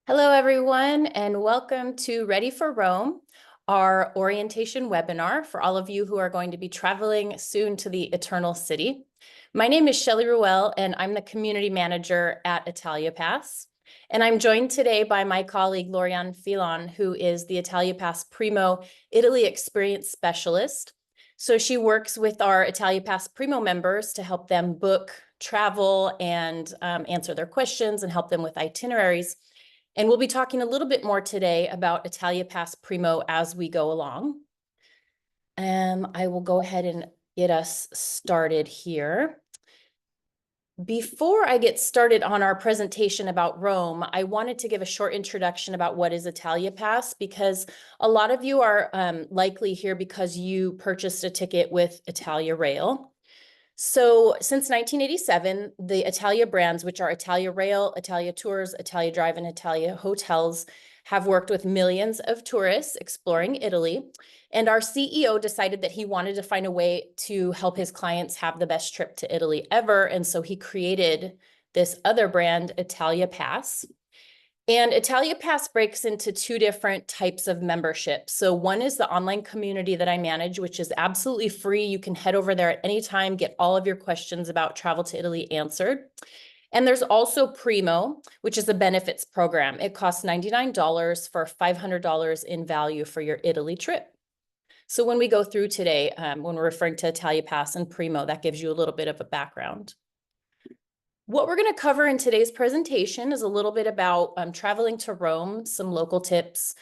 Hello, everyone, and welcome to Ready for Rome, our orientation webinar for all of you who are going to be traveling soon to the Eternal City. My name is Shelley Ruel, and I'm the community manager at ItaliaPass. And I'm joined today by my colleague, Lorianne Filon, who is the ItaliaPass Primo Italy Experience Specialist. So she works with our ItaliaPass Primo members to help them book travel and answer their questions and help them with itineraries. And we'll be talking a little bit more today about ItaliaPass Primo as we go along. I will go ahead and get us started here. Before I get started on our presentation about Rome, I wanted to give a short introduction about what is ItaliaPass, because a lot of you are likely here because you purchased a ticket with Italia Rail. So since 1987, the Italia brands, which are Italia Rail, Italia Tours, Italia Drive, and Italia Hotels, have worked with millions of tourists exploring Italy. And our CEO decided that he wanted to find a way to help his clients have the best trip to Italy ever. And so he created this other brand, ItaliaPass. And ItaliaPass breaks into two different types of membership. So one is the online community that I manage, which is absolutely free. You can head over there at any time, get all of your questions about travel to Italy answered. And there's also Primo, which is a benefits program. It costs $99 for $500 in value for your Italy trip. So when we go through today, when we're referring to ItaliaPass and Primo, that gives you a little bit of a background. What we're going to cover in today's presentation is a little bit about traveling to Rome, some local tips,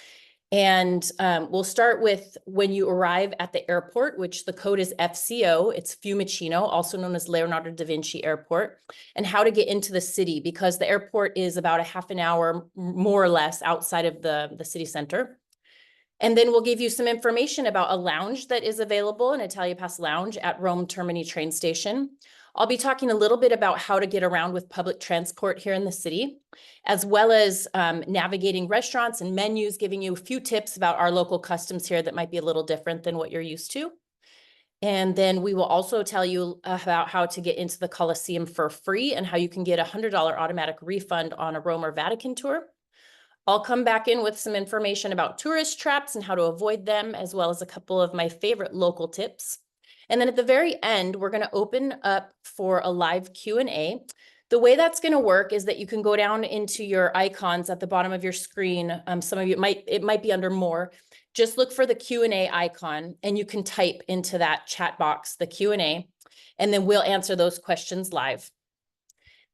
and we'll start with when you arrive at the airport, which the code is FCO. It's Fiumicino, also known as Leonardo da Vinci Airport, and how to get into the city, because the airport is about a half an hour, more or less, outside of the city center. And then we'll give you some information about a lounge that is available, an ItaliaPass lounge at Rome Termini train station. I'll be talking a little bit about how to get around with public transport here in the city, as well as navigating restaurants and menus, giving you a few tips about our local customs here that might be a little different than what you're used to. And then we will also tell you about how to get into the Colosseum for free and how you can get a $100 automatic refund on a Rome or Vatican tour. I'll come back in with some information about tourist traps and how to avoid them, as well as a couple of my favorite local tips. And then at the very end, we're going to open up for a live Q&A. The way that's going to work is that you can go down into your icons at the bottom of your screen. Some of you it might be under more. Just look for the Q&A icon and you can type into that chat box the Q&A, and then we'll answer those questions live.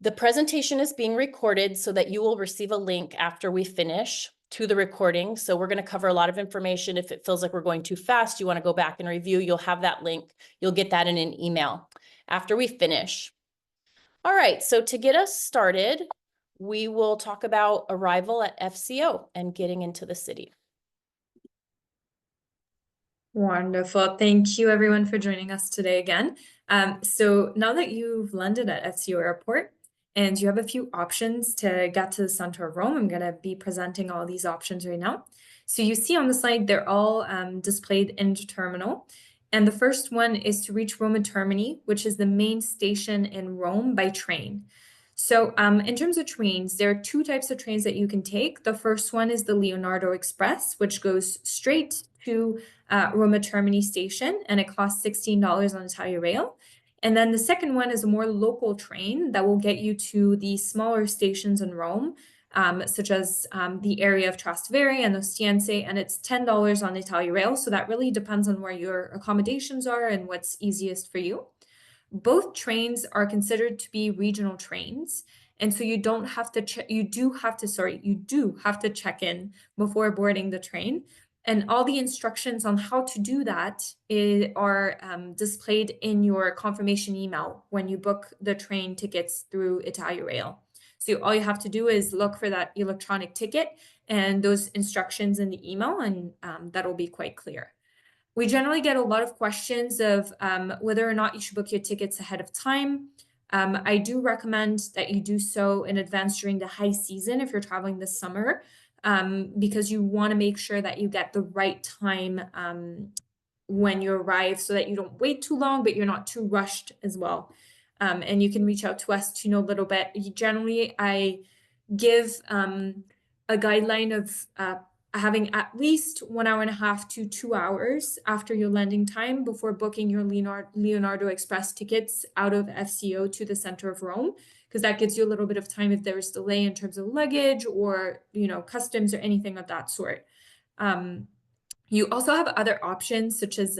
The presentation is being recorded so that you will receive a link after we finish to the recording. So we're going to cover a lot of information. If it feels like we're going too fast, you want to go back and review, you'll have that link. You'll get that in an email after we finish. All right, so to get us started, we will talk about arrival at FCO and getting into the city. Wonderful. Thank you everyone for joining us today again. So now that you've landed at FCO Airport and you have a few options to get to the center of Rome, I'm going to be presenting all these options right now. So you see on the slide, they're all displayed in the terminal. And the first one is to reach Rome Termini, which is the main station in Rome by train. So in terms of trains, there are two types of trains that you can take. The first one is the Leonardo Express, which goes straight to Rome Termini station, and it costs $16 on Italia Rail. And then the second one is a more local train that will get you to the smaller stations in Rome, such as the area of Trastevere and Ostiense, and it's $10 on Italia Rail. So that really depends on where your accommodations are and what's easiest for you. Both trains are considered to be regional trains. And so you don't have to you do have to check in before boarding the train. And all the instructions on how to do that are displayed in your confirmation email when you book the train tickets through Italia Rail. So all you have to do is look for that electronic ticket and those instructions in the email, and that'll be quite clear. We generally get a lot of questions of whether or not you should book your tickets ahead of time. I do recommend that you do so in advance during the high season if you're traveling this summer, because you want to make sure that you get the right time when you arrive so that you don't wait too long, but you're not too rushed as well. And you can reach out to us to know a little bit. Generally, I give a guideline of having at least 1.5 hours to 2 hours after your landing time before booking your Leonardo Express tickets out of FCO to the center of Rome, because that gives you a little bit of time if there's delay in terms of luggage or, customs or anything of that sort. You also have other options such as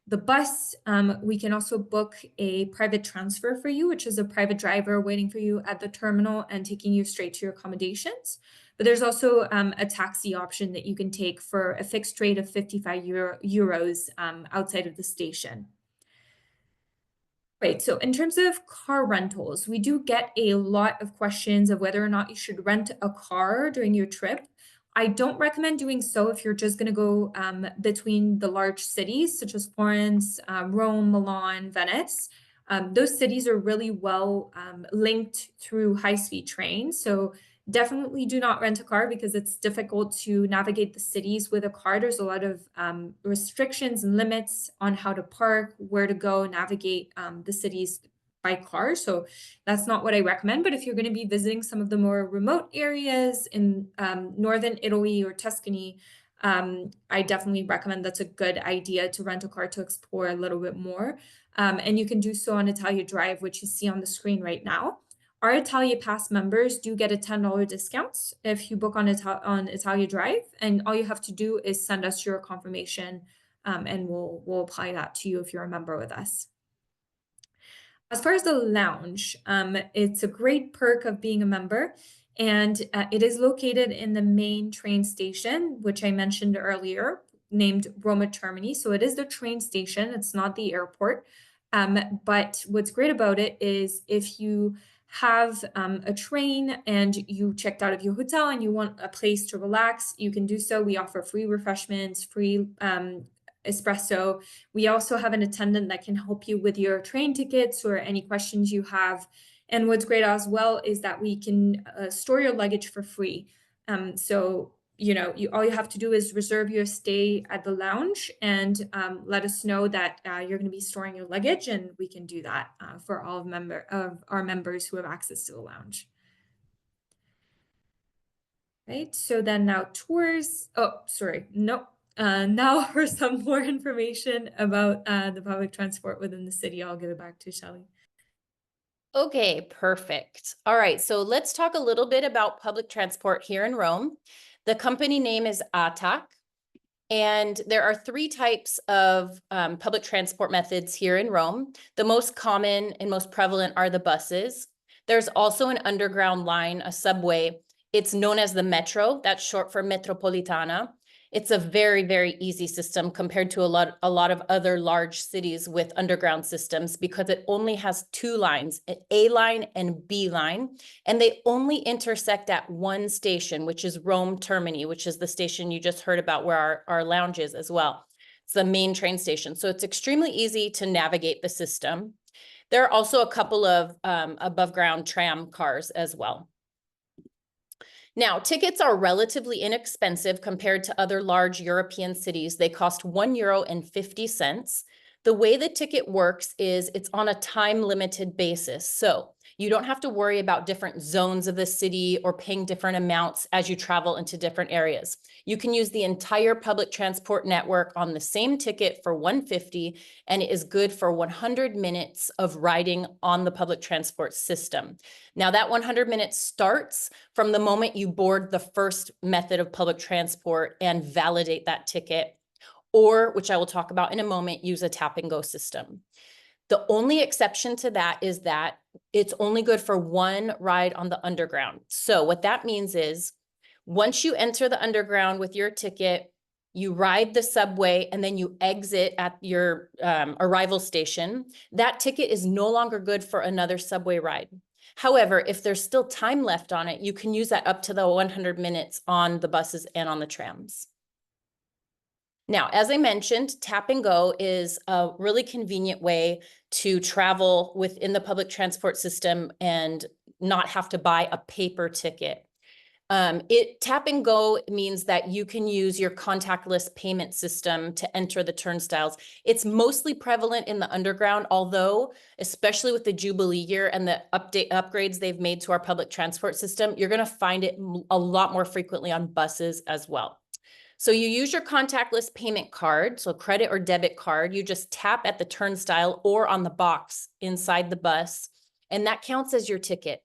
the bus. We can also book a private transfer for you, which is a private driver waiting for you at the terminal and taking you straight to your accommodations. But there's also a taxi option that you can take for a fixed rate of 55 euros outside of the station. Right, so in terms of car rentals, we do get a lot of questions of whether or not you should rent a car during your trip. I don't recommend doing so if you're just going to go between the large cities such as Florence, Rome, Milan, Venice. Those cities are really well linked through high-speed trains. So definitely do not rent a car because it's difficult to navigate the cities with a car. There's a lot of restrictions and limits on how to park, where to go, navigate the cities by car. So that's not what I recommend. But if you're going to be visiting some of the more remote areas in northern Italy or Tuscany, I definitely recommend that's a good idea to rent a car to explore a little bit more. And you can do so on Italia Drive, which you see on the screen right now. Our Italia Pass members do get a $10 discount if you book on Italia Drive, and all you have to do is send us your confirmation, and we'll apply that to you if you're a member with us. As far as the lounge, it's a great perk of being a member, and it is located in the main train station, which I mentioned earlier, named Roma Termini. So it is the train station, it's not the airport. But what's great about it is if you have a train and you checked out of your hotel and you want a place to relax, you can do so. We offer free refreshments, free espresso. We also have an attendant that can help you with your train tickets or any questions you have. And what's great as well is that we can store your luggage for free. So all you have to do is reserve your stay at the lounge and let us know that you're going to be storing your luggage, and we can do that for all of our members who have access to the lounge. Right, so then now tours. Oh, sorry, no. Now for some more information about the public transport within the city, I'll give it back to Shelley. Okay, perfect. All right, so let's talk a little bit about public transport here in Rome. The company name is ATAC, and there are 3 types of public transport methods here in Rome. The most common and most prevalent are the buses. There's also an underground line, a subway. It's known as the metro. That's short for metropolitana. It's a very, very easy system compared to a lot of other large cities with underground systems because it only has 2 lines, an A line and B line, and they only intersect at one station, which is Rome Termini, which is the station you just heard about where our lounge is as well. It's the main train station. So it's extremely easy to navigate the system. There are also a couple of above ground tram cars as well. Now, tickets are relatively inexpensive compared to other large European cities. They cost €1.50. The way the ticket works is it's on a time-limited basis. So you don't have to worry about different zones of the city or paying different amounts as you travel into different areas. You can use the entire public transport network on the same ticket for $1.50, and it is good for 100 minutes of riding on the public transport system. Now that 100 minutes starts from the moment you board the first method of public transport and validate that ticket, or, which I will talk about in a moment, use a tap and go system. The only exception to that is that it's only good for one ride on the underground. So what that means is once you enter the underground with your ticket, you ride the subway and then you exit at your arrival station, that ticket is no longer good for another subway ride. However, if there's still time left on it, you can use that up to the 100 minutes on the buses and on the trams. Now, as I mentioned, tap and go is a really convenient way to travel within the public transport system and not have to buy a paper ticket. Tap and go means that you can use your contactless payment system to enter the turnstiles. It's mostly prevalent in the underground, although, especially with the Jubilee year and the upgrades they've made to our public transport system, you're going to find it a lot more frequently on buses as well. So you use your contactless payment card, so credit or debit card. You just tap at the turnstile or on the box inside the bus, and that counts as your ticket.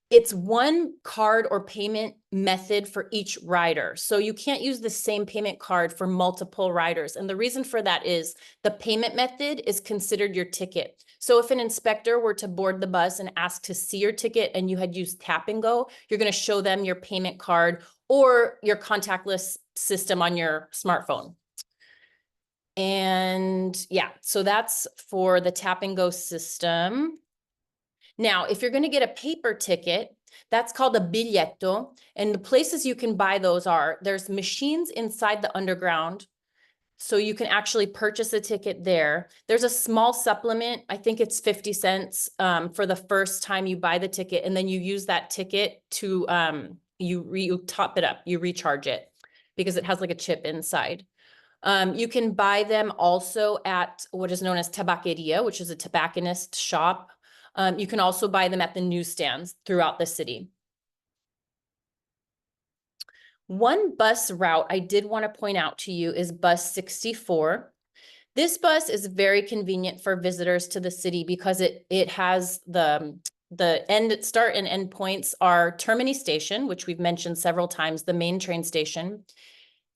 It's one card or payment method for each rider. So you can't use the same payment card for multiple riders. And the reason for that is the payment method is considered your ticket. So if an inspector were to board the bus and ask to see your ticket and you had used tap and go, you're going to show them your payment card or your contactless system on your smartphone. And yeah, so that's for the tap and go system. Now, if you're going to get a paper ticket, that's called a biglietto. And the places you can buy those there's machines inside the underground. So you can actually purchase a ticket there. There's a small supplement. I think it's 50 cents for the first time you buy the ticket. And then you use that ticket to, you top it up, you recharge it because it has like a chip inside. You can buy them also at what is known as tabaqueria, which is a tobacconist shop. You can also buy them at the newsstands throughout the city. One bus route I did want to point out to you is bus 64. This bus is very convenient for visitors to the city because it has the start and end points are Termini Station, which we've mentioned several times, the main train station,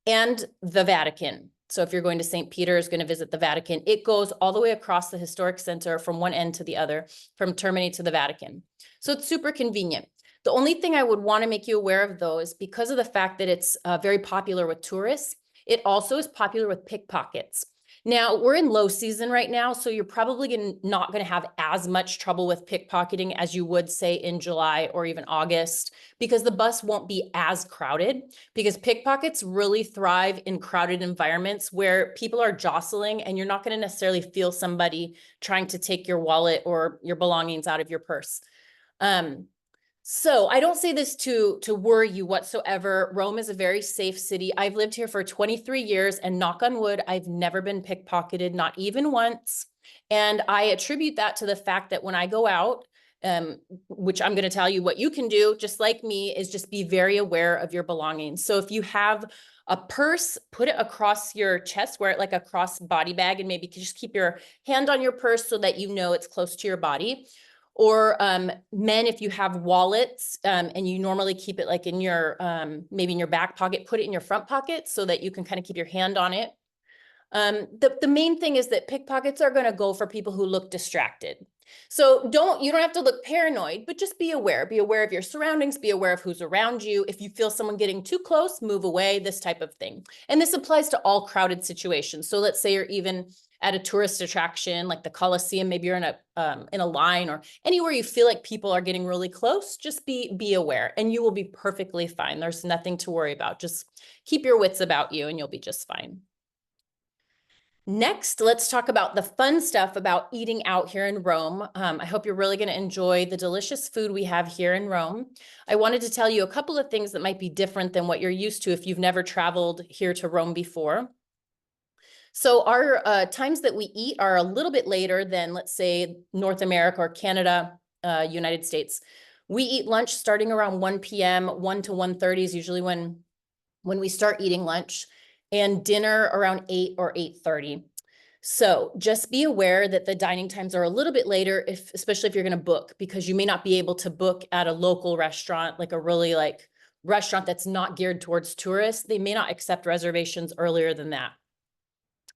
and the Vatican. So if you're going to St. Peter's, going to visit the Vatican, it goes all the way across the historic center from one end to the other, from Termini to the Vatican. So it's super convenient. The only thing I would want to make you aware of, though, is because of the fact that it's very popular with tourists, it also is popular with pickpockets. Now, we're in low season right now, so you're probably not going to have as much trouble with pickpocketing as you would, say, in July or even August, because the bus won't be as crowded, because pickpockets really thrive in crowded environments where people are jostling and you're not going to necessarily feel somebody trying to take your wallet or your belongings out of your purse. So I don't say this to worry you whatsoever. Rome is a very safe city. I've lived here for 23 years and knock on wood, I've never been pickpocketed, not even once. And I attribute that to the fact that when I go out, which I'm going to tell you what you can do, just like me, is just be very aware of your belongings. So if you have a purse, put it across your chest, wear it like a cross body bag, and maybe just keep your hand on your purse so that you know it's close to your body. Or men, if you have wallets and you normally keep it like in your, maybe in your back pocket, put it in your front pocket so that you can kind of keep your hand on it. The main thing is that pickpockets are going to go for people who look distracted. So you don't have to look paranoid, but just be aware of your surroundings, be aware of who's around you. If you feel someone getting too close, move away, this type of thing. And this applies to all crowded situations. So let's say you're even at a tourist attraction like the Colosseum, maybe you're in a line or anywhere you feel like people are getting really close, just be aware and you will be perfectly fine. There's nothing to worry about. Just keep your wits about you and you'll be just fine. Next, let's talk about the fun stuff about eating out here in Rome. I hope you're really going to enjoy the delicious food we have here in Rome. I wanted to tell you a couple of things that might be different than what you're used to if you've never traveled here to Rome before. So our times that we eat are a little bit later than, let's say, North America or Canada, United States. We eat lunch starting around 1 p.m., 1 to 1:30 is usually when we start eating lunch, and dinner around 8 or 8:30. So just be aware that the dining times are a little bit later, especially if you're going to book, because you may not be able to book at a local restaurant, like a really restaurant that's not geared towards tourists. They may not accept reservations earlier than that.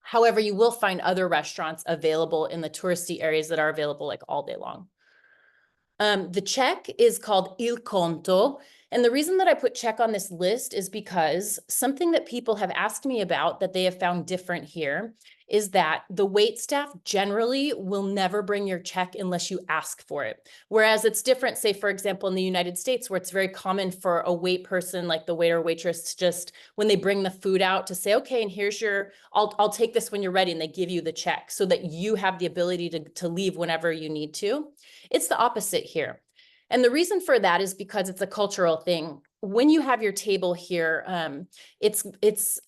However, you will find other restaurants available in the touristy areas that are available like all day long. The check is called il conto. And the reason that I put check on this list is because something that people have asked me about that they have found different here is that the wait staff generally will never bring your check unless you ask for it. Whereas it's different, say, for example, in the United States, where it's very common for a wait person, like the waiter or waitress, to just, when they bring the food out, to say, okay, and here's your, I'll take this when you're ready, and they give you the check so that you have the ability to leave whenever you need to. It's the opposite here. And the reason for that is because it's a cultural thing. when you have your table here, it's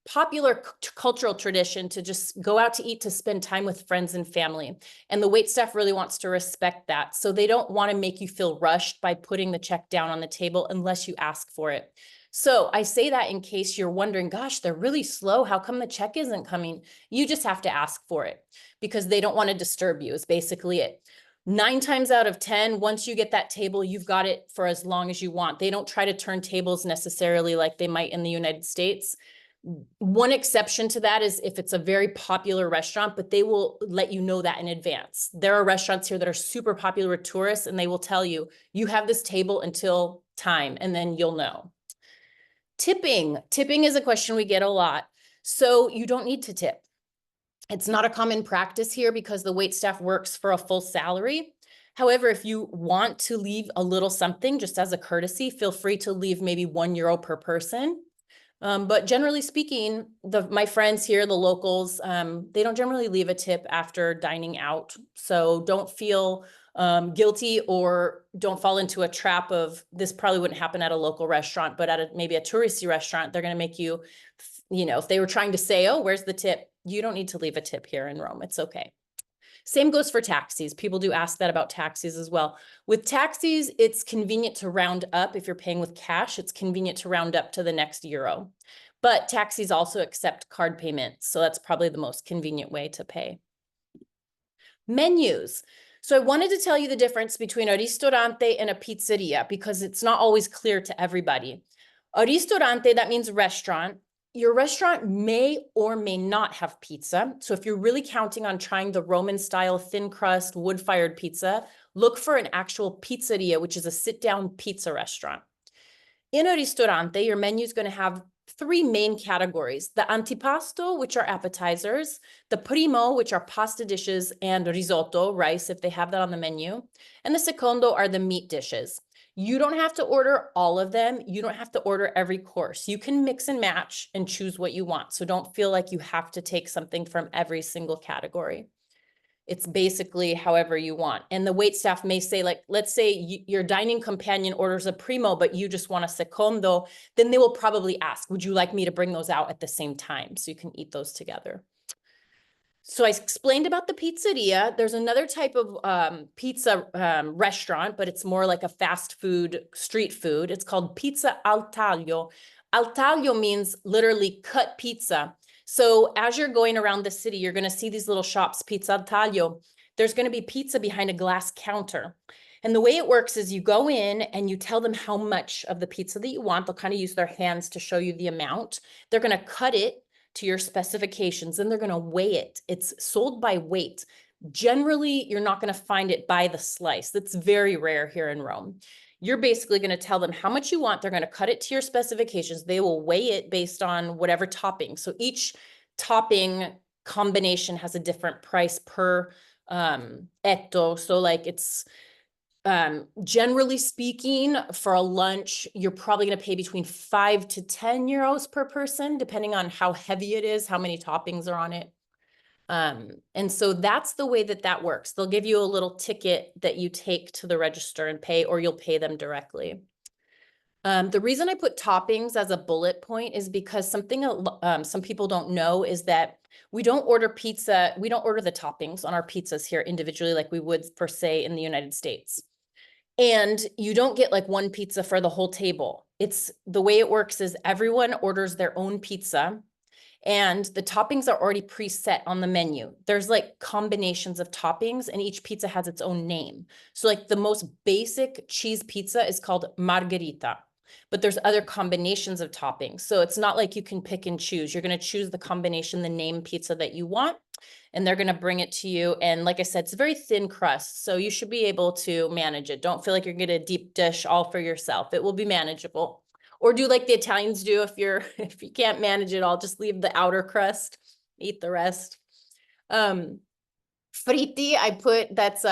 popular cultural tradition to just go out to eat, to spend time with friends and family. And the waitstaff really wants to respect that. So they don't want to make you feel rushed by putting the check down on the table unless you ask for it. So I say that in case you're wondering, gosh, they're really slow. How come the check isn't coming? You just have to ask for it because they don't want to disturb you is basically it. 9 times out of 10, once you get that table, you've got it for as long as you want. They don't try to turn tables necessarily like they might in the United States. One exception to that is if it's a very popular restaurant, but they will let you know that in advance. There are restaurants here that are super popular with tourists, and they will tell you, you have this table until time, and then you'll know. Tipping. Tipping is a question we get a lot. So you don't need to tip. It's not a common practice here because the waitstaff works for a full salary. However, if you want to leave a little something just as a courtesy, feel free to leave maybe €1 per person. But generally speaking, my friends here, the locals, they don't generally leave a tip after dining out. So don't feel guilty or don't fall into a trap of this probably wouldn't happen at a local restaurant, but at maybe a touristy restaurant, they're going to make you, if they were trying to say, oh, where's the tip? You don't need to leave a tip here in Rome. It's okay. Same goes for taxis. People do ask that about taxis as well. With taxis, it's convenient to round up. If you're paying with cash, it's convenient to round up to the next euro. But taxis also accept card payments, so that's probably the most convenient way to pay. Menus. So I wanted to tell you the difference between a ristorante and a pizzeria because it's not always clear to everybody. A ristorante, that means restaurant. Your restaurant may or may not have pizza. So if you're really counting on trying the Roman style thin crust wood-fired pizza, look for an actual pizzeria, which is a sit-down pizza restaurant. In a ristorante, your menu is going to have 3 main categories: the antipasto, which are appetizers, the primo, which are pasta dishes, and risotto, rice, if they have that on the menu, and the secondo are the meat dishes. You don't have to order all of them. You don't have to order every course. You can mix and match and choose what you want. So don't feel like you have to take something from every single category. It's basically however you want. And the waitstaff may say, like, let's say your dining companion orders a primo, but you just want a secondo, then they will probably ask, would you like me to bring those out at the same time? So you can eat those together. So I explained about the pizzeria. There's another type of pizza restaurant, but it's more like a fast food, street food. It's called pizza al taglio. Al taglio means literally cut pizza. So as you're going around the city, you're going to see these little shops, pizza al taglio. There's going to be pizza behind a glass counter. And the way it works is you go in and you tell them how much of the pizza that you want. They'll kind of use their hands to show you the amount. They're going to cut it to your specifications, and they're going to weigh it. It's sold by weight. Generally, you're not going to find it by the slice. That's very rare here in Rome. You're basically going to tell them how much you want. They're going to cut it to your specifications. They will weigh it based on whatever topping. So each topping combination has a different price per etto. So like it's generally speaking, for a lunch, you're probably going to pay between 5 to 10 euros per person, depending on how heavy it is, how many toppings are on it. And so that's the way that works. They'll give you a little ticket that you take to the register and pay, or you'll pay them directly. The reason I put toppings as a bullet point is because something some people don't know is that we don't order pizza. We don't order the toppings on our pizzas here individually like we would per se in the United States. And you don't get like one pizza for the whole table. It's the way it works is everyone orders their own pizza and the toppings are already preset on the menu. There's like combinations of toppings and each pizza has its own name. So like the most basic cheese pizza is called margherita, but there's other combinations of toppings. So it's not like you can pick and choose. You're going to choose the combination, the name pizza that you want, and they're going to bring it to you. And like I said, it's a very thin crust, so you should be able to manage it. Don't feel like you're getting a deep dish all for yourself. It will be manageable. Or do like the Italians do. If you can't manage it all, just leave the outer crust, eat the rest. Fritti, I put that's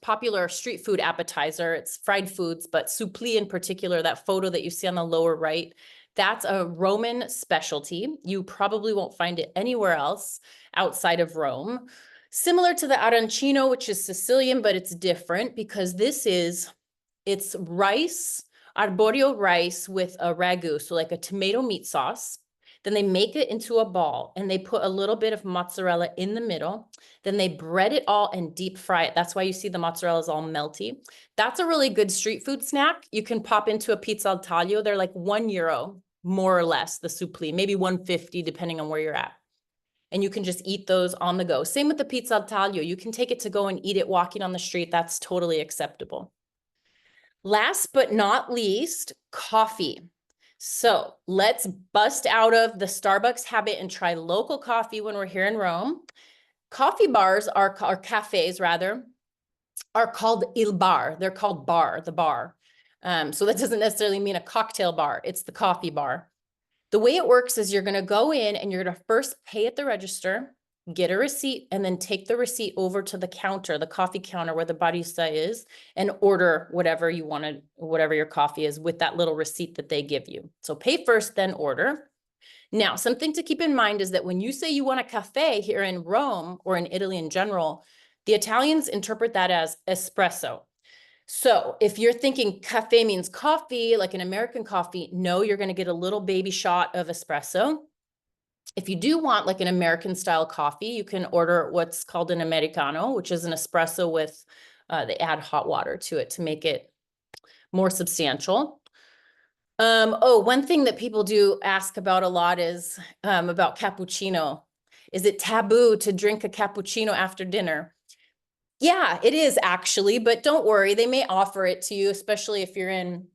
popular street food appetizer. It's fried foods, but supplì in particular, that photo that you see on the lower right, that's a Roman specialty. You probably won't find it anywhere else outside of Rome. Similar to the arancino, which is Sicilian, but it's different because it's rice arborio rice with a ragu, so like a tomato meat sauce. Then they make it into a ball and they put a little bit of mozzarella in the middle. Then they bread it all and deep fry it. That's why you see the mozzarella is all melty. That's a really good street food snack. You can pop into a pizza al taglio. They're like €1, more or less, the supplì, maybe 150, depending on where you're at. And you can just eat those on the go. Same with the pizza al taglio. You can take it to go and eat it walking on the street. That's totally acceptable. Last but not least, coffee. So let's bust out of the Starbucks habit and try local coffee when we're here in Rome. Coffee bars or cafes rather, are called il bar. They're called bar, the bar. So that doesn't necessarily mean a cocktail bar. It's the coffee bar. The way it works is you're going to go in and you're going to first pay at the register, get a receipt, and then take the receipt over to the counter, the coffee counter where the barista is, and order whatever you wanted, whatever your coffee is with that little receipt that they give you. So pay first, then order. Now, something to keep in mind is that when you say you want a cafe here in Rome or in Italy in general, the Italians interpret that as espresso. So if you're thinking cafe means coffee, like an American coffee, no, you're going to get a little baby shot of espresso. If you do want like an American style coffee, you can order what's called an Americano, which is an espresso with, they add hot water to it to make it more substantial. Oh, one thing that people do ask about a lot is about cappuccino. Is it taboo to drink a cappuccino after dinner? Yeah, it is actually, but don't worry, they may offer it to you, especially if you're in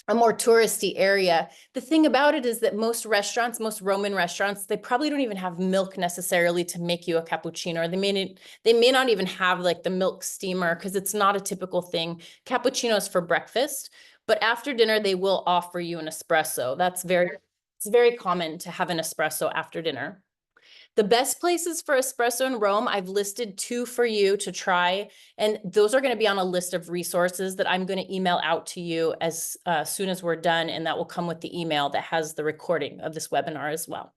a more touristy area. The thing about it is that most restaurants, most Roman restaurants, they probably don't even have milk necessarily to make you a cappuccino, or they may not even have like the milk steamer because it's not a typical thing. Cappuccino is for breakfast, but after dinner, they will offer you an espresso. It's very common to have an espresso after dinner. The best places for espresso in Rome, I've listed 2 for you to try, and those are going to be on a list of resources that I'm going to email out to you as soon as we're done, and that will come with the email that has the recording of this webinar as well.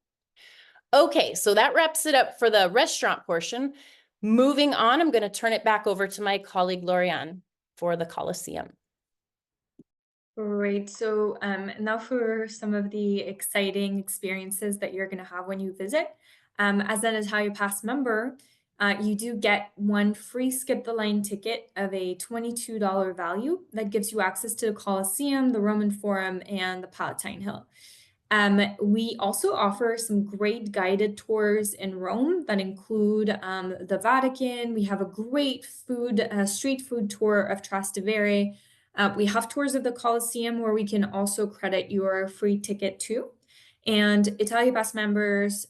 Okay, so that wraps it up for the restaurant portion. Moving on, I'm going to turn it back over to my colleague Lorianne for the Colosseum. Great. So now for some of the exciting experiences that you're going to have when you visit. As an ItaliaPass member, you do get one free skip the line ticket of a $22 value that gives you access to the Colosseum, the Roman Forum, and the Palatine Hill. We also offer some great guided tours in Rome that include the Vatican. We have a great street food tour of Trastevere. We have tours of the Colosseum where we can also credit your free ticket too. And ItaliaPass members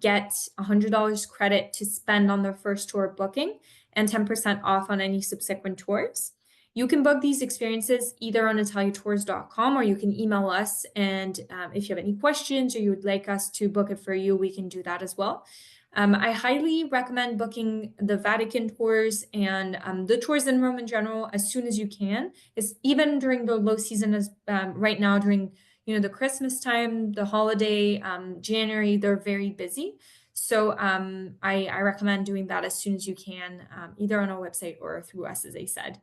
get $100 credit to spend on their first tour booking and 10% off on any subsequent tours. You can book these experiences either on italiatours.com or you can email us. And if you have any questions or you would like us to book it for you, we can do that as well. I highly recommend booking the Vatican tours and the tours in Rome in general as soon as you can. It's even during the low season, as right now during the Christmas time, the holiday, January, they're very busy. So I recommend doing that as soon as you can, either on our website or through us, as I said.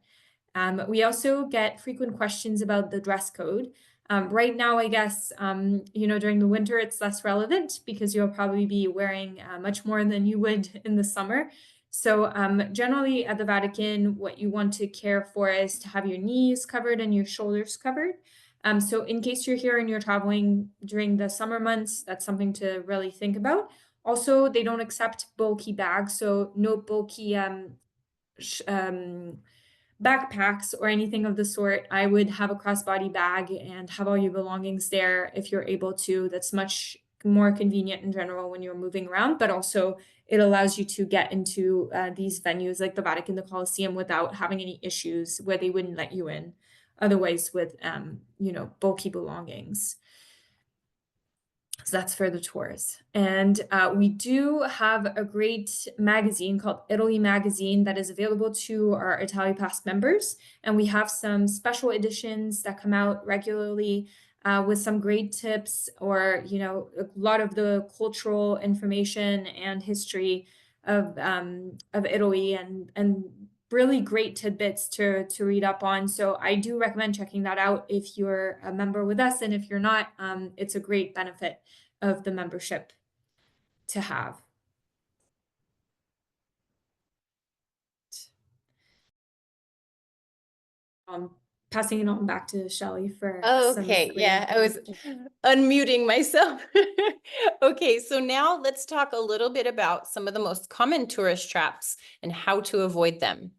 We also get frequent questions about the dress code. Right now, I guess, during the winter, it's less relevant because you'll probably be wearing much more than you would in the summer. So generally at the Vatican, what you want to care for is to have your knees covered and your shoulders covered. So in case you're here and you're traveling during the summer months, that's something to really think about. Also, they don't accept bulky bags, so no bulky backpacks or anything of the sort. I would have a crossbody bag and have all your belongings there if you're able to. That's much more convenient in general when you're moving around, but also it allows you to get into these venues like the Vatican, the Colosseum without having any issues where they wouldn't let you in otherwise with, bulky belongings. So that's for the tours. And we do have a great magazine called Italy Magazine that is available to our ItaliaPass members. And we have some special editions that come out regularly with some great tips or, a lot of the cultural information and history of Italy and really great tidbits to read up on. So I do recommend checking that out if you're a member with us, and if you're not, it's a great benefit of the membership to have. Passing it on back to Shelley for some Okay, yeah, I was unmuting myself. Okay, so now let's talk a little bit about some of the most common tourist traps and how to avoid them.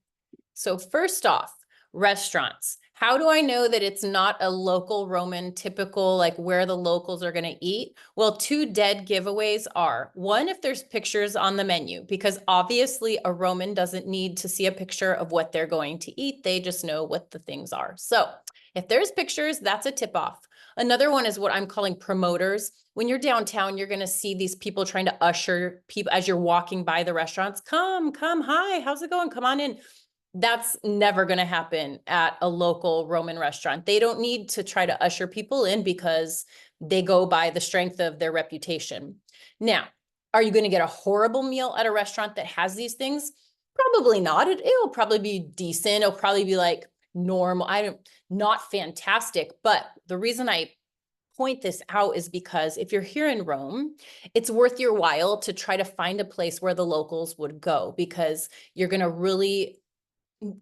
So first off, restaurants. How do I know that it's not a local Roman typical, like where the locals are going to eat? Well, two dead giveaways are one, if there's pictures on the menu, because obviously a Roman doesn't need to see a picture of what they're going to eat. They just know what the things are. So if there's pictures, that's a tip off. Another one is what I'm calling promoters. When you're downtown, you're going to see these people trying to usher people as you're walking by the restaurants. Come, hi, how's it going? Come on in. That's never going to happen at a local Roman restaurant. They don't need to try to usher people in because they go by the strength of their reputation. Now, are you going to get a horrible meal at a restaurant that has these things? Probably not. It'll probably be decent. It'll probably be like normal. Not fantastic. But the reason I point this out is because if you're here in Rome, it's worth your while to try to find a place where the locals would go, because you're going to really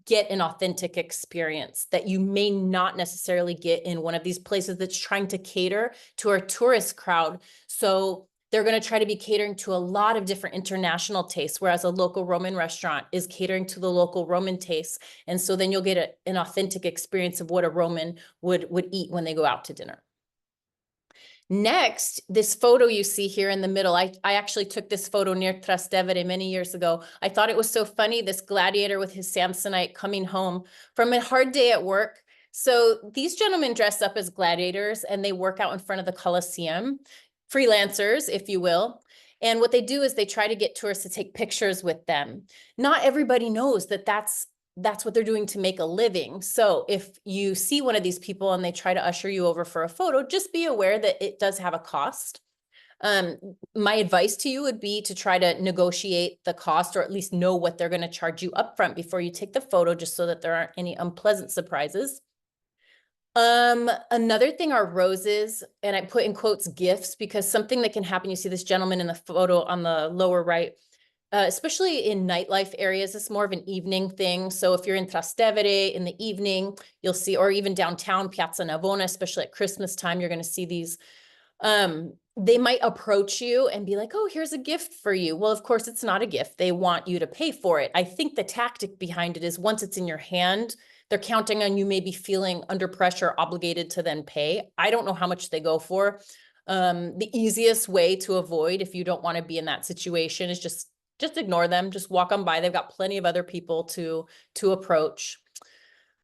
get an authentic experience that you may not necessarily get in one of these places that's trying to cater to our tourist crowd. So they're going to try to be catering to a lot of different international tastes, whereas a local Roman restaurant is catering to the local Roman tastes. And so then you'll get an authentic experience of what a Roman would eat when they go out to dinner. Next, this photo you see here in the middle, I actually took this photo near Trastevere many years ago. I thought it was so funny, this gladiator with his Samsonite coming home from a hard day at work. So these gentlemen dress up as gladiators and they work out in front of the Colosseum, freelancers, if you will. And what they do is they try to get tourists to take pictures with them. Not everybody knows that that's what they're doing to make a living. So if you see one of these people and they try to usher you over for a photo, just be aware that it does have a cost. My advice to you would be to try to negotiate the cost, or at least know what they're going to charge you upfront before you take the photo, just so that there aren't any unpleasant surprises. Another thing are roses, and I put in quotes gifts, because something that can happen, you see this gentleman in the photo on the lower right, especially in nightlife areas, it's more of an evening thing. So if you're in Trastevere in the evening, you'll see, or even downtown Piazza Navona, especially at Christmas time, you're going to see these. They might approach you and be like, oh, here's a gift for you. Well, of course, it's not a gift. They want you to pay for it. I think the tactic behind it is once it's in your hand, they're counting on you maybe feeling under pressure, obligated to then pay. I don't know how much they go for. The easiest way to avoid, if you don't want to be in that situation, is just ignore them, just walk on by. They've got plenty of other people to approach.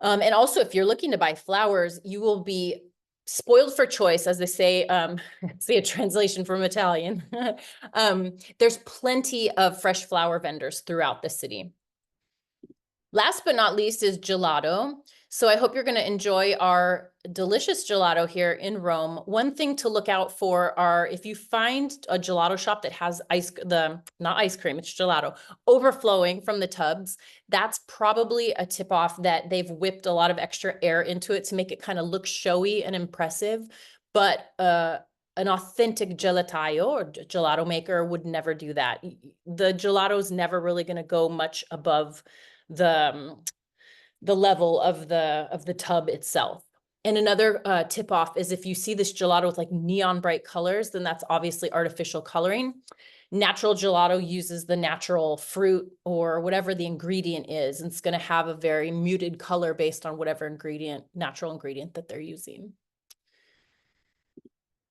And also, if you're looking to buy flowers, you will be spoiled for choice, as they say. See a translation from Italian. There's plenty of fresh flower vendors throughout the city. Last but not least is gelato. So I hope you're going to enjoy our delicious gelato here in Rome. One thing to look out for are, if you find a gelato shop that has not ice cream, it's gelato, overflowing from the tubs, that's probably a tip off that they've whipped a lot of extra air into it to make it kind of look showy and impressive. But an authentic gelataio or gelato maker would never do that. The gelato is never really going to go much above the level of the tub itself. And another tip off is, if you see this gelato with like neon bright colors, then that's obviously artificial coloring. Natural gelato uses the natural fruit or whatever the ingredient is, and it's going to have a very muted color based on whatever natural ingredient that they're using.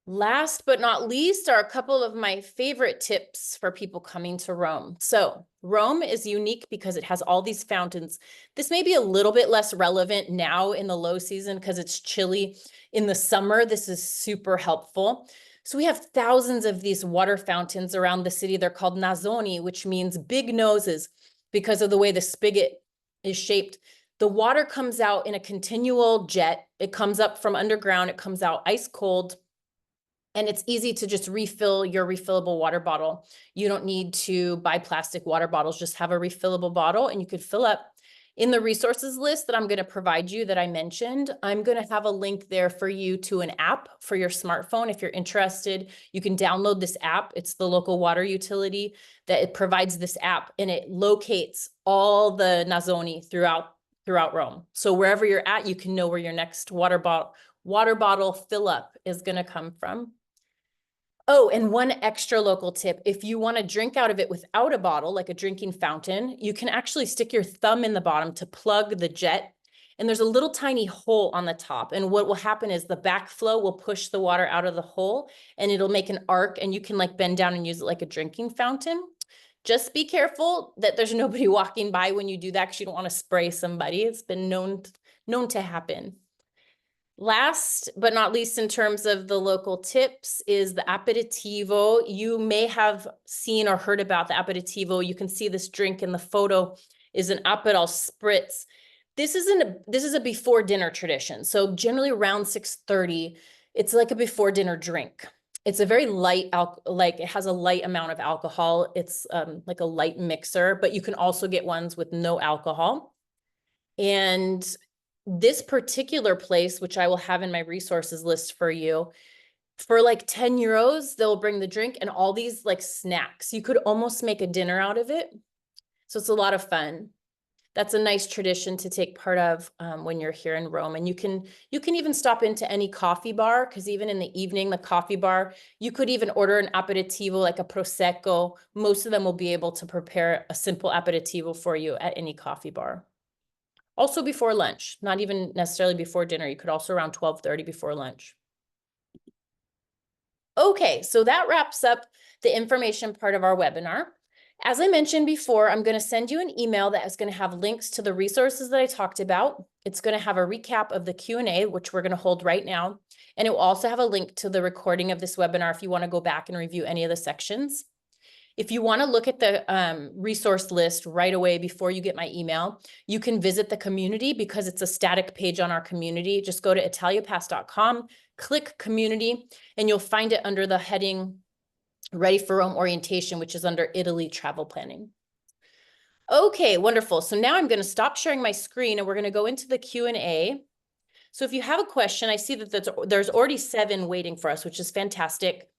Last but not least are a couple of my favorite tips for people coming to Rome. So Rome is unique because it has all these fountains. This may be a little bit less relevant now in the low season because it's chilly. In the summer, this is super helpful. So we have thousands of these water fountains around the city. They're called nasoni, which means big noses because of the way the spigot is shaped. The water comes out in a continual jet. It comes up from underground. It comes out ice cold. And it's easy to just refill your refillable water bottle. You don't need to buy plastic water bottles, just have a refillable bottle and you could fill up. In the resources list that I'm going to provide you that I mentioned, I'm going to have a link there for you to an app for your smartphone. If you're interested, you can download this app. It's the local water utility that it provides this app, and it locates all the Nazzoni throughout Rome. So wherever you're at, you can know where your next water bottle fill up is going to come from. Oh, and one extra local tip, if you want to drink out of it without a bottle, like a drinking fountain, you can actually stick your thumb in the bottom to plug the jet. And there's a little tiny hole on the top. And what will happen is the backflow will push the water out of the hole and it'll make an arc, and you can like bend down and use it like a drinking fountain. Just be careful that there's nobody walking by when you do that, because you don't want to spray somebody. It's been known to happen. Last but not least, in terms of the local tips, is the aperitivo. You may have seen or heard about the aperitivo. You can see this drink in the photo is an Aperol Spritz. This is a before dinner tradition. So generally around 6:30, it's like a before dinner drink. It's a very light, like it has a light amount of alcohol. It's like a light mixer, but you can also get ones with no alcohol. And this particular place, which I will have in my resources list for you, for like 10 euros, they'll bring the drink and all these like snacks. You could almost make a dinner out of it. So it's a lot of fun. That's a nice tradition to take part of when you're here in Rome. And you can even stop into any coffee bar, because even in the evening, the coffee bar, you could even order an aperitivo, like a Prosecco. Most of them will be able to prepare a simple aperitivo for you at any coffee bar. Also before lunch, not even necessarily before dinner. You could also around 12:30 before lunch. Okay, so that wraps up the information part of our webinar. As I mentioned before, I'm going to send you an email that is going to have links to the resources that I talked about. It's going to have a recap of the Q&A, which we're going to hold right now. And it will also have a link to the recording of this webinar if you want to go back and review any of the sections. If you want to look at the resource list right away before you get my email, you can visit the community, because it's a static page on our community. Just go to italiapass.com, click community, and you'll find it under the heading Ready for Rome Orientation, which is under Italy Travel Planning. Okay, wonderful. So now I'm going to stop sharing my screen and we're going to go into the Q&A. So if you have a question, I see that there's already 7 waiting for us, which is fantastic.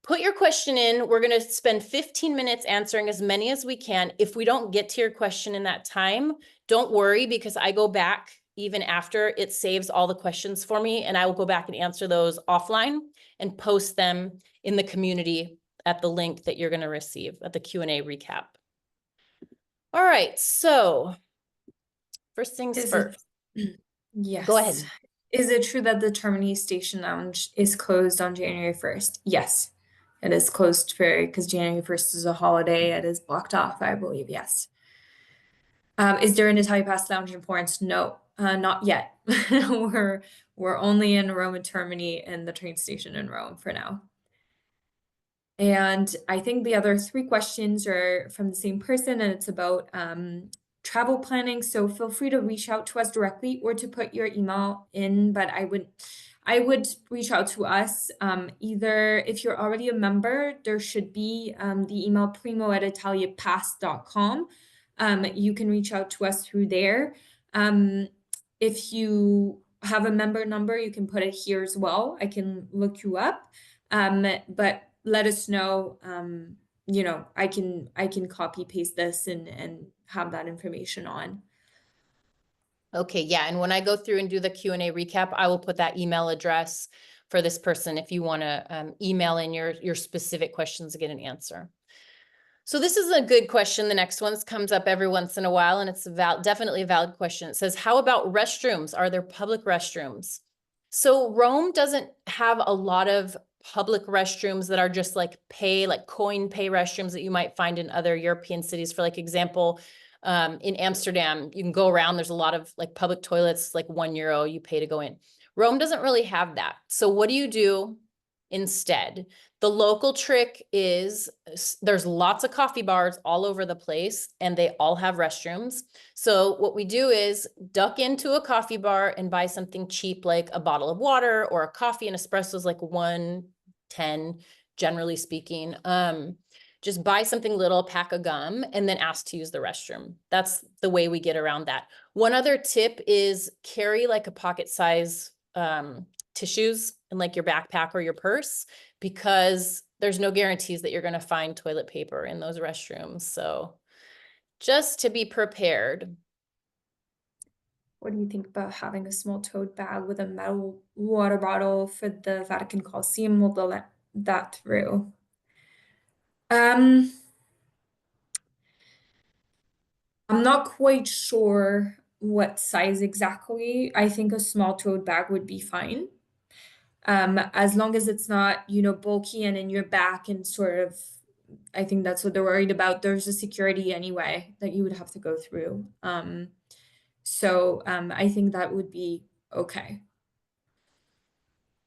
Put your question in. We're going to spend 15 minutes answering as many as we can. If we don't get to your question in that time, don't worry, because I go back even after. It saves all the questions for me, and I will go back and answer those offline and post them in the community at the link that you're going to receive at the Q&A recap. All right, so first things first. Yes. Go ahead. Is it true that the Termini Station Lounge is closed on January 1st? Yes, it is closed because January 1st is a holiday. It is blocked off, I believe. Yes. Is there an Italia Pass Lounge in Florence? No, not yet. We're only in Rome and Termini and the train station in Rome for now. And I think the other 3 questions are from the same person, and it's about travel planning. So feel free to reach out to us directly or to put your email in, but I would reach out to us. Either if you're already a member, there should be the email primo@italiapass.com. You can reach out to us through there. If you have a member number, you can put it here as well. I can look you up. But let us know. You know, I can copy paste this and have that information on. Okay, yeah, and when I go through and do the Q&A recap, I will put that email address for this person if you want to email in your specific questions to get an answer. So this is a good question. The next one comes up every once in a while, and it's definitely a valid question. It says, how about restrooms? Are there public restrooms? So Rome doesn't have a lot of public restrooms that are just like coin pay restrooms that you might find in other European cities. For like example, in Amsterdam, you can go around, there's a lot of like public toilets, like €1 you pay to go in. Rome doesn't really have that. So what do you do instead? The local trick is there's lots of coffee bars all over the place, and they all have restrooms. So what we do is duck into a coffee bar and buy something cheap, like a bottle of water or a coffee. And espresso is like $1.10, generally speaking. just buy something little, pack a gum, and then ask to use the restroom. That's the way we get around that. One other tip is carry like a pocket size tissues in like your backpack or your purse, because there's no guarantees that you're going to find toilet paper in those restrooms. So just to be prepared. What do you think about having a small tote bag with a metal water bottle for the Vatican Coliseum? We'll let that through. I'm not quite sure what size exactly. I think a small tote bag would be fine. As long as it's not, bulky and in your back and sort of, I think that's what they're worried about. There's a security anyway that you would have to go through. I think that would be okay.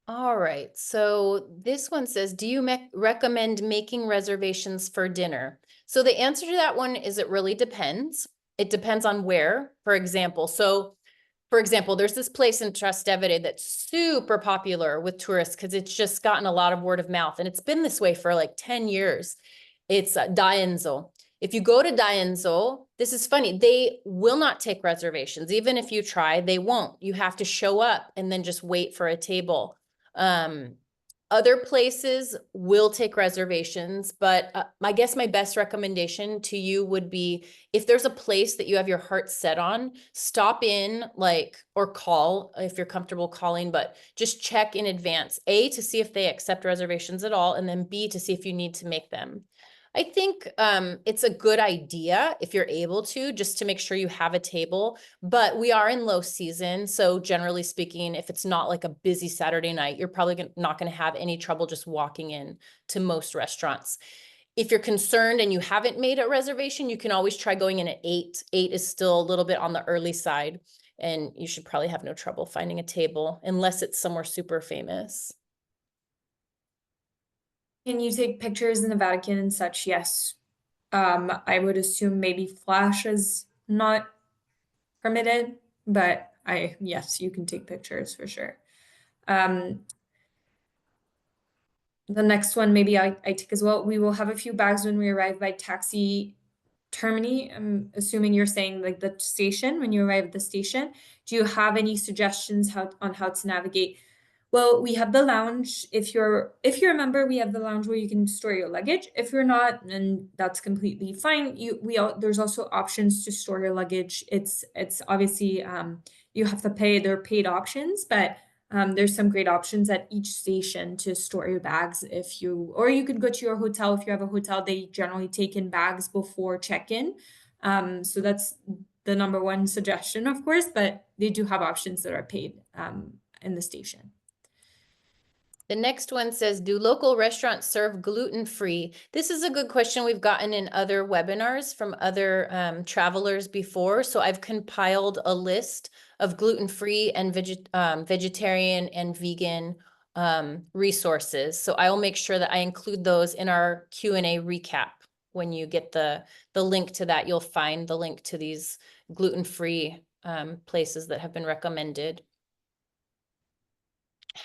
All right, so this one says, do you recommend making reservations for dinner? So the answer to that one is it really depends. It depends on where, for example. For example, there's this place in Trastevere that's super popular with tourists because it's just gotten a lot of word of mouth, and it's been this way for like 10 years. It's D'Aenzo. If you go to D'Aenzo, this is funny, they will not take reservations. Even if you try, they won't. You have to show up and then just wait for a table. Other places will take reservations, but I guess my best recommendation to you would be, if there's a place that you have your heart set on, stop in, like, or call if you're comfortable calling, but just check in advance, A, to see if they accept reservations at all, and then B, to see if you need to make them. I think it's a good idea if you're able to, just to make sure you have a table, but we are in low season. So generally speaking, if it's not like a busy Saturday night, you're probably not going to have any trouble just walking in to most restaurants. If you're concerned and you haven't made a reservation, you can always try going in at 8. 8 is still a little bit on the early side, and you should probably have no trouble finding a table unless it's somewhere super famous. Can you take pictures in the Vatican and such? Yes. I would assume maybe flash is not permitted, but yes, you can take pictures for sure. The next one, maybe I take as well. We will have a few bags when we arrive by taxi termini. I'm assuming you're saying like the station, when you arrive at the station. Do you have any suggestions on how to navigate? Well, we have the lounge. If you're a member, we have the lounge where you can store your luggage. If you're not, then that's completely fine. There's also options to store your luggage. It's obviously you have to pay. They're paid options, but there's some great options at each station to store your bags or you could go to your hotel. If you have a hotel, they generally take in bags before check-in. So that's the number one suggestion, of course, but they do have options that are paid in the station. The next one says, do local restaurants serve gluten-free? This is a good question we've gotten in other webinars from other travelers before. So I've compiled a list of gluten-free and vegetarian and vegan resources. So I will make sure that I include those in our Q&A recap. When you get the link to that, you'll find the link to these gluten-free places that have been recommended.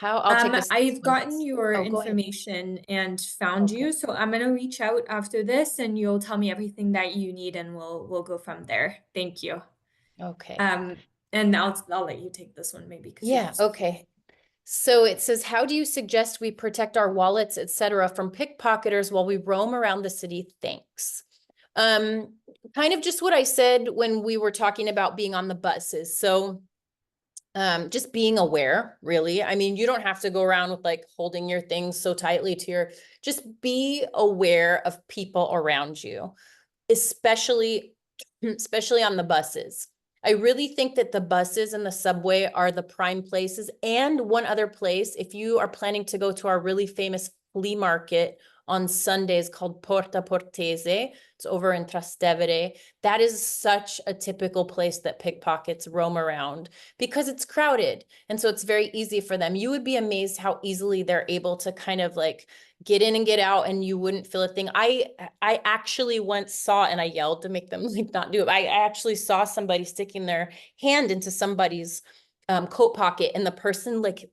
I'll take this. I've gotten your Oh, go ahead. information and found Okay. you, so I'm gonna reach out after this, and you'll tell me everything that you need, and we'll go from there. Thank you. Okay. And I'll let you take this one maybe because Yeah, okay. So it says, how do you suggest we protect our wallets, etc., from pickpocketers while we roam around the city? Thanks. Kind of just what I said when we were talking about being on the buses. So just being aware, really. I mean, you don't have to go around with like holding your things so tightly just be aware of people around you, especially on the buses. I really think that the buses and the subway are the prime places. And one other place, if you are planning to go to our really famous flea market on Sundays called Porta Portese, it's over in Trastevere. That is such a typical place that pickpockets roam around because it's crowded. And so it's very easy for them. You would be amazed how easily they're able to kind of like get in and get out, and you wouldn't feel a thing. I actually once saw, and I yelled to make them like not do it. I actually saw somebody sticking their hand into somebody's coat pocket, and the person like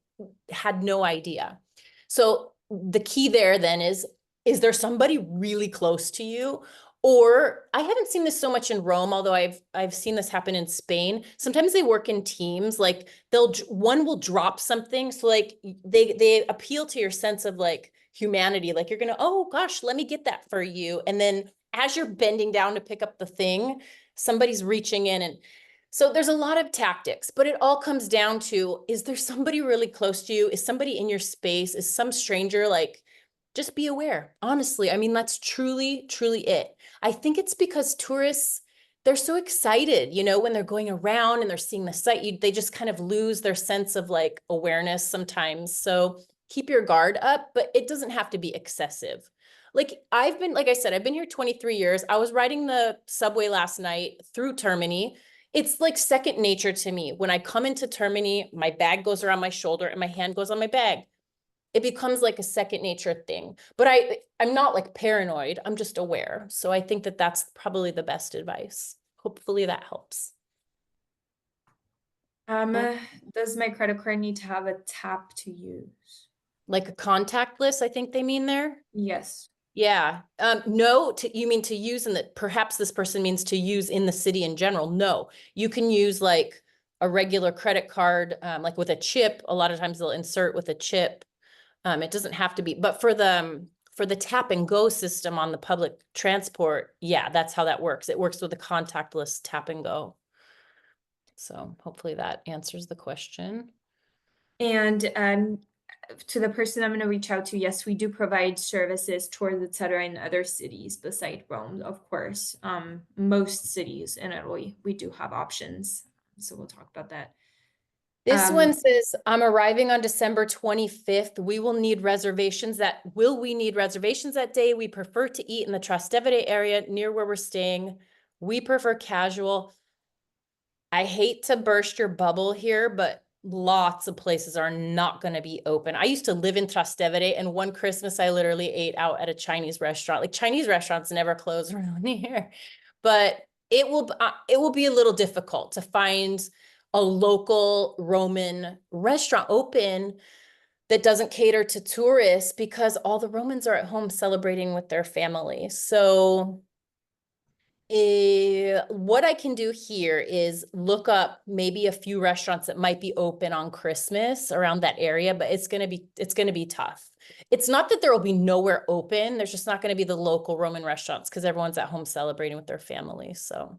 had no idea. So the key there then is, is there somebody really close to you? Or I haven't seen this so much in Rome, although I've seen this happen in Spain. Sometimes they work in teams, like one will drop something. So like they appeal to your sense of like humanity, like you're gonna, oh gosh, let me get that for you. And then as you're bending down to pick up the thing, somebody's reaching in. And so there's a lot of tactics, but it all comes down to, is there somebody really close to you? Is somebody in your space? Is some stranger like, just be aware. Honestly, I mean, that's truly, truly it. I think it's because tourists, they're so excited, you know, when they're going around and they're seeing the site, they just kind of lose their sense of like awareness sometimes. So keep your guard up, but it doesn't have to be excessive. Like like I said, I've been here 23 years. I was riding the subway last night through Termini. It's like second nature to me. When I come into Termini, my bag goes around my shoulder and my hand goes on my bag. It becomes like a second nature thing. But I'm not like paranoid. I'm just aware. So I think that that's probably the best advice. Hopefully that helps. Does my credit card need to have a tap to use? Like a contactless, I think they mean there. Yes. Yeah. No, you mean to use in the, perhaps this person means to use in the city in general. No, you can use like a regular credit card, like with a chip. A lot of times they'll insert with a chip. It doesn't have to be, but for the tap and go system on the public transport, yeah, that's how that works. It works with a contactless tap and go. So hopefully that answers the question. And to the person I'm going to reach out to, yes, we do provide services, tours, etc., in other cities beside Rome, of course. Most cities in Italy, we do have options. So we'll talk about that. This one says, I'm arriving on December 25th. We need reservations that day? We prefer to eat in the Trastevere area near where we're staying. We prefer casual. I hate to burst your bubble here, but lots of places are not going to be open. I used to live in Trastevere, and one Christmas I literally ate out at a Chinese restaurant. Like Chinese restaurants never close around here, but it will be a little difficult to find a local Roman restaurant open that doesn't cater to tourists because all the Romans are at home celebrating with their family. So what I can do here is look up maybe a few restaurants that might be open on Christmas around that area, but it's going to be tough. It's not that there will be nowhere open. There's just not going to be the local Roman restaurants because everyone's at home celebrating with their family. So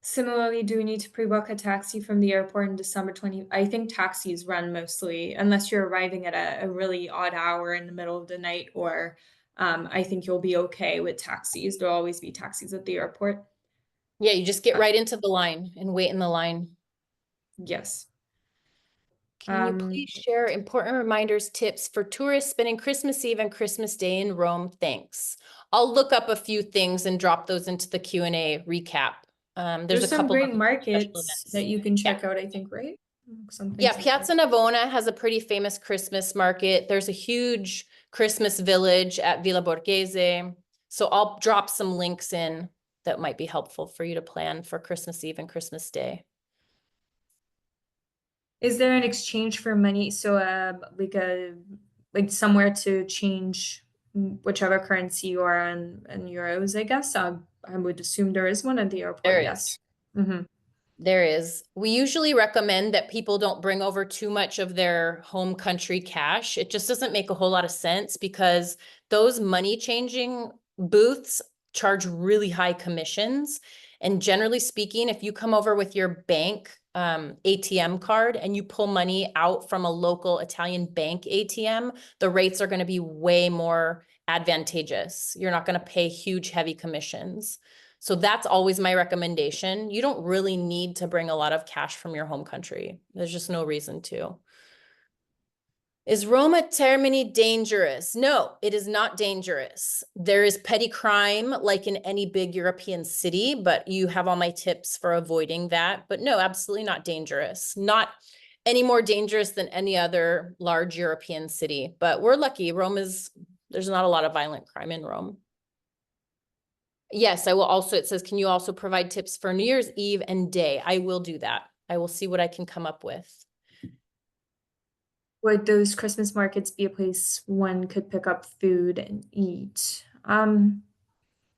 similarly, do we need to pre-book a taxi from the airport in December 20? I think taxis run mostly, unless you're arriving at a really odd hour in the middle of the night, or I think you'll be okay with taxis. There'll always be taxis at the airport. yeah, you just get right into the line and wait in the line. Yes. Can you please share important reminders, tips for tourists spending Christmas Eve and Christmas Day in Rome? Thanks. I'll look up a few things and drop those into the Q&A recap. There's a some couple great of markets that you can check Yeah. out, I think, right? Yeah, Piazza Navona has a pretty famous Christmas market. There's a huge Christmas village at Villa Borghese. So I'll drop some links in that might be helpful for you to plan for Christmas Eve and Christmas Day. Is there an exchange for money? So like somewhere to change whichever currency you are in euros, I guess. I would assume there is one at the airport. There Yes. There is. We usually recommend that people don't bring over too much of their home country cash. It just doesn't make a whole lot of sense because those money changing booths charge really high commissions. And generally speaking, if you come over with your bank ATM card and you pull money out from a local Italian bank ATM, the rates are going to be way more advantageous. You're not going to pay huge, heavy commissions. So that's always my recommendation. You don't really need to bring a lot of cash from your home country. There's just no reason to. Is Roma Termini dangerous? No, it is not dangerous. There is petty crime like in any big European city, but you have all my tips for avoiding that. But no, absolutely not dangerous. Not any more dangerous than any other large European city. But we're lucky. There's not a lot of violent crime in Rome. Yes, I will also, it says, can you also provide tips for New Year's Eve and day? I will do that. I will see what I can come up with. Would those Christmas markets be a place one could pick up food and eat? Yeah, like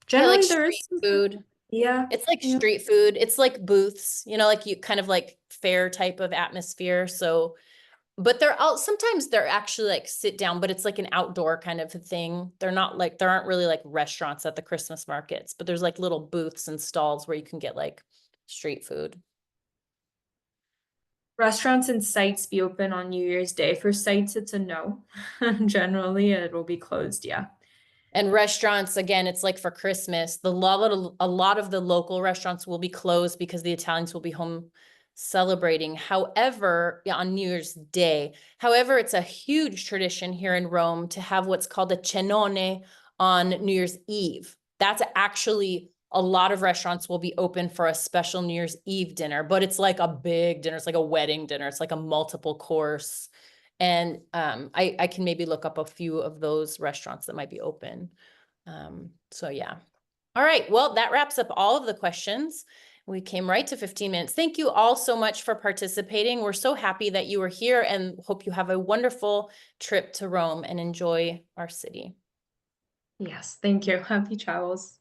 Generally there is street some food. food. Yeah, It's like yeah. street food. It's like booths, like you kind of like fair type of atmosphere. So, but they're out, sometimes they're actually like sit down, but it's like an outdoor kind of a thing. They're not like, there aren't really like restaurants at the Christmas markets, but there's like little booths and stalls where you can get like street food. Restaurants and sites be open on New Year's Day. For sites, it's a no. Generally, it will be closed, yeah. And restaurants, again, it's like for Christmas, a lot of the local restaurants will be closed because the Italians will be home celebrating. However, yeah, on New Year's Day. However, it's a huge tradition here in Rome to have what's called a cenone on New Year's Eve. That's actually a lot of restaurants will be open for a special New Year's Eve dinner, but it's like a big dinner. It's like a wedding dinner. It's like a multiple course. And I can maybe look up a few of those restaurants that might be open. So yeah. All right. Well, that wraps up all of the questions. We came right to 15 minutes. Thank you all so much for participating. We're so happy that you were here and hope you have a wonderful trip to Rome and enjoy our city. Yes, thank you. Happy travels.